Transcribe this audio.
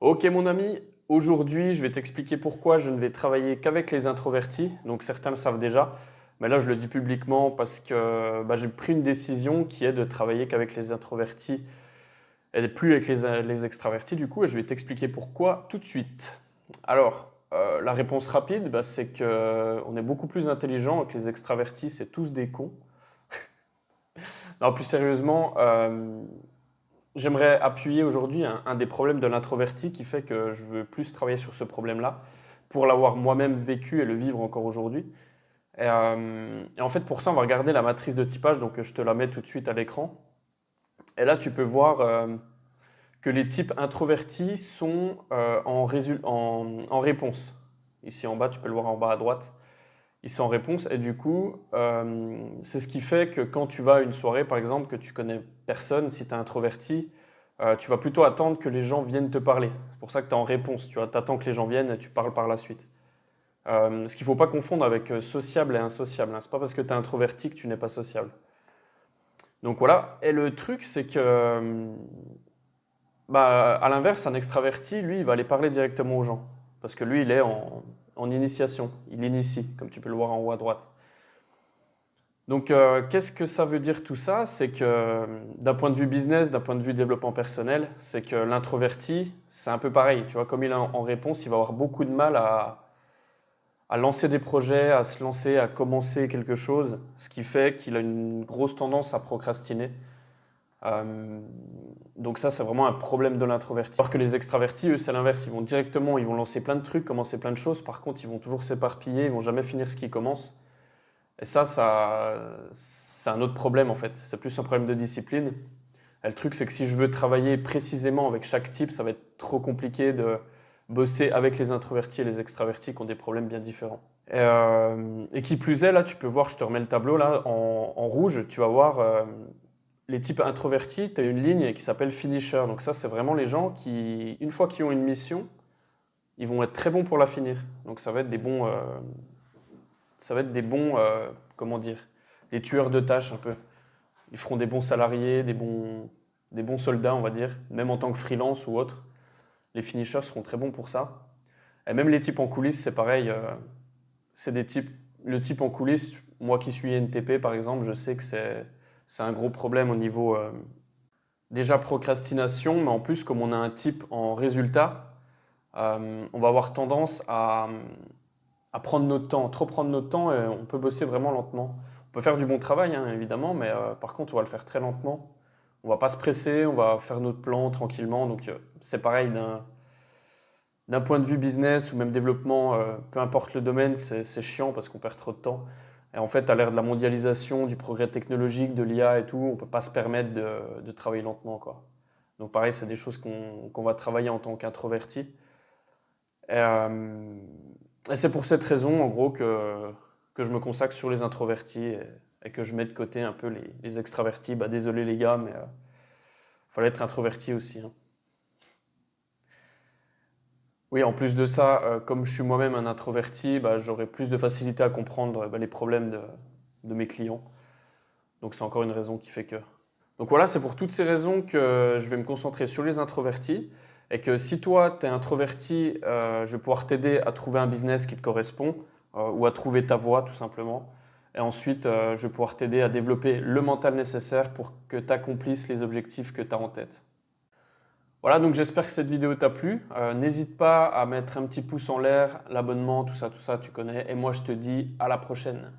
Ok mon ami, aujourd'hui je vais t'expliquer pourquoi je ne vais travailler qu'avec les introvertis. Donc certains le savent déjà, mais là je le dis publiquement parce que j'ai pris une décision qui est de travailler qu'avec les introvertis et plus avec les extravertis du coup, et je vais t'expliquer pourquoi tout de suite. Alors, la réponse rapide, c'est que on est beaucoup plus intelligent que les extravertis, c'est tous des cons. Non, plus sérieusement, j'aimerais appuyer aujourd'hui un des problèmes de l'introverti qui fait que je veux plus travailler sur ce problème-là pour l'avoir moi-même vécu et le vivre encore aujourd'hui. Et en fait, pour ça, on va regarder la matrice de typage, donc je te la mets tout de suite à l'écran. Et là, tu peux voir que les types introvertis sont en réponse. Ici en bas, tu peux le voir en bas à droite. Ils sont en réponse et du coup, c'est ce qui fait que quand tu vas à une soirée, par exemple, que tu connais personne, si tu es introverti, tu vas plutôt attendre que les gens viennent te parler. C'est pour ça que tu es en réponse, tu attends que les gens viennent et tu parles par la suite. Ce qu'il ne faut pas confondre avec sociable et insociable, hein. Ce n'est pas parce que tu es introverti que tu n'es pas sociable. Donc voilà, et le truc c'est que, à l'inverse, un extraverti, lui, il va aller parler directement aux gens. Parce que lui, il est en initiation, il initie, comme tu peux le voir en haut à droite. Donc, qu'est-ce que ça veut dire tout ça? C'est que d'un point de vue business, d'un point de vue développement personnel, c'est que l'introverti, c'est un peu pareil. Tu vois, comme il est en réponse, il va avoir beaucoup de mal à lancer des projets, à se lancer, à commencer quelque chose, ce qui fait qu'il a une grosse tendance à procrastiner. Euh, donc ça, c'est vraiment un problème de l'introverti. Alors que les extravertis, eux, c'est l'inverse. Ils vont directement, ils vont lancer plein de trucs, commencer plein de choses. Par contre, ils vont toujours s'éparpiller, ils vont jamais finir ce qu'ils commencent. Et ça, c'est un autre problème en fait. C'est plus un problème de discipline. Et le truc, c'est que si je veux travailler précisément avec chaque type, ça va être trop compliqué de bosser avec les introvertis et les extravertis qui ont des problèmes bien différents. Et qui plus est, là, tu peux voir, je te remets le tableau là, en rouge, tu vas voir les types introvertis, tu as une ligne qui s'appelle finisher. Donc ça, c'est vraiment les gens qui, une fois qu'ils ont une mission, ils vont être très bons pour la finir. Donc ça va être des bons, comment dire, des tueurs de tâches un peu. Ils feront des bons salariés, des bons soldats, on va dire, même en tant que freelance ou autre. Les finishers seront très bons pour ça. Et même les types en coulisses, c'est pareil. C'est des types, le type en coulisses, moi qui suis NTP par exemple, je sais que c'est un gros problème au niveau déjà procrastination, mais en plus, comme on a un type en résultat, on va avoir tendance à prendre notre temps, trop prendre notre temps, et on peut bosser vraiment lentement. On peut faire du bon travail, hein, évidemment, mais par contre, on va le faire très lentement. On va pas se presser, on va faire notre plan tranquillement. Donc, c'est pareil d'un point de vue business ou même développement, peu importe le domaine, c'est chiant parce qu'on perd trop de temps. Et en fait, à l'ère de la mondialisation, du progrès technologique, de l'IA et tout, on ne peut pas se permettre de travailler lentement, quoi. Donc pareil, c'est des choses qu'on va travailler en tant qu'introverti. Et, et c'est pour cette raison, en gros, que je me consacre sur les introvertis et que je mets de côté un peu les extravertis. Désolé les gars, mais fallait être introverti aussi, hein. Oui, en plus de ça, comme je suis moi-même un introverti, j'aurai plus de facilité à comprendre les problèmes de mes clients. Donc c'est encore une raison qui fait que. Donc voilà, c'est pour toutes ces raisons que je vais me concentrer sur les introvertis et que si toi, tu es introverti, je vais pouvoir t'aider à trouver un business qui te correspond ou à trouver ta voie tout simplement. Et ensuite, je vais pouvoir t'aider à développer le mental nécessaire pour que tu accomplisses les objectifs que tu as en tête. Voilà, donc j'espère que cette vidéo t'a plu. N'hésite pas à mettre un petit pouce en l'air, l'abonnement, tout ça, tu connais. Et moi, je te dis à la prochaine.